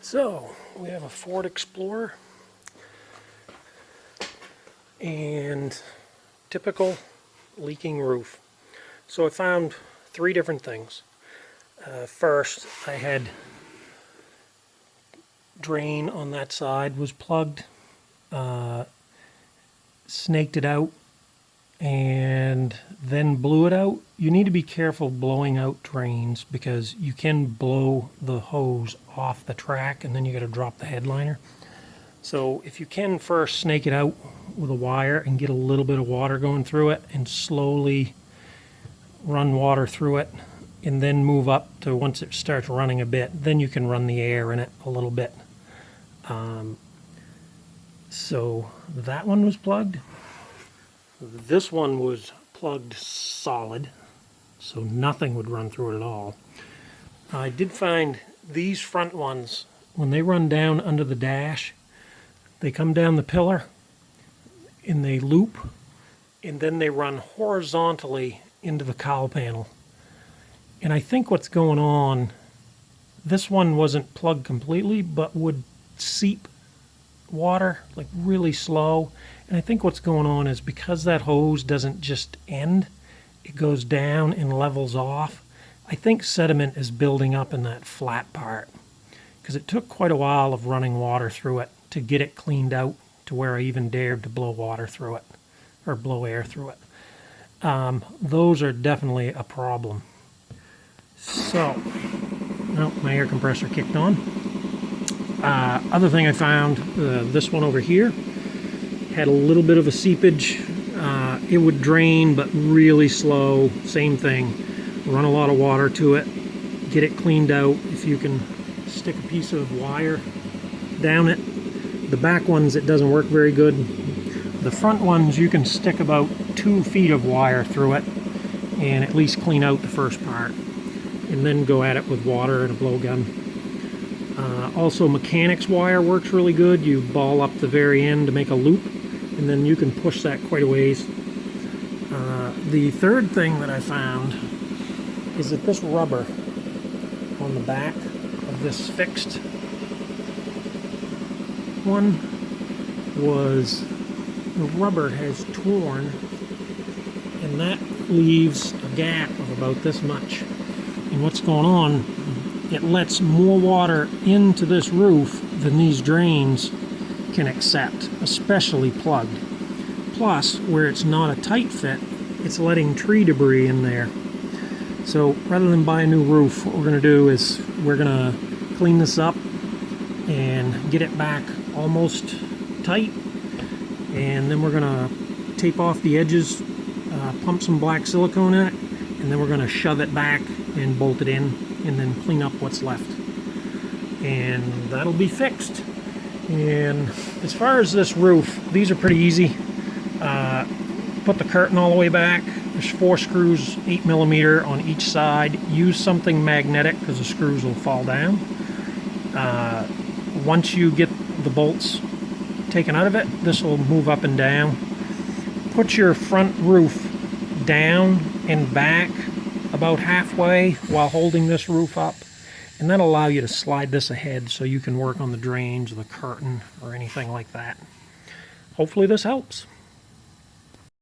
So, we have a Ford Explorer and typical leaking roof. So I found three different things. First, I had drain on that side was plugged, snaked it out, and then blew it out. You need to be careful blowing out drains because you can blow the hose off the track and then you got to drop the headliner. So if you can first snake it out with a wire and get a little bit of water going through it and slowly run water through it and then move up to once it starts running a bit, then you can run the air in it a little bit. So that one was plugged. This one was plugged solid, so nothing would run through it at all. I did find these front ones, when they run down under the dash, they come down the pillar and they loop, and then they run horizontally into the cowl panel. And I think what's going on, this one wasn't plugged completely, but would seep water like really slow. And I think what's going on is because that hose doesn't just end, it goes down and levels off. I think sediment is building up in that flat part because it took quite a while of running water through it to get it cleaned out to where I even dared to blow water through it or blow air through it. Those are definitely a problem. So, oh, my air compressor kicked on. Other thing I found, this one over here had a little bit of a seepage. It would drain, but really slow. Same thing. Run a lot of water to it. Get it cleaned out. If you can stick a piece of wire down it. The back ones, it doesn't work very good. The front ones, you can stick about 2 feet of wire through it and at least clean out the first part. And then go at it with water and a blowgun. Also, mechanics wire works really good. You ball up the very end to make a loop, and then you can push that quite a ways. The third thing that I found is that this rubber on the back of this fixed one the rubber has torn, and that leaves a gap of about this much. And what's going on, it lets more water into this roof than these drains can accept, especially plugged. Plus, where it's not a tight fit, it's letting tree debris in there. So rather than buy a new roof, what we're going to do is we're going to clean this up and get it back almost tight. And then we're going to tape off the edges, pump some black silicone in it, and then we're going to shove it back and bolt it in and then clean up what's left. And that'll be fixed. And as far as this roof, these are pretty easy. Put the curtain all the way back. There's 4 screws, 8mm on each side. Use something magnetic because the screws will fall down. Once you get the bolts taken out of it, this will move up and down. Put your front roof down and back about halfway while holding this roof up, and that'll allow you to slide this ahead so you can work on the drains or the curtain or anything like that. Hopefully this helps.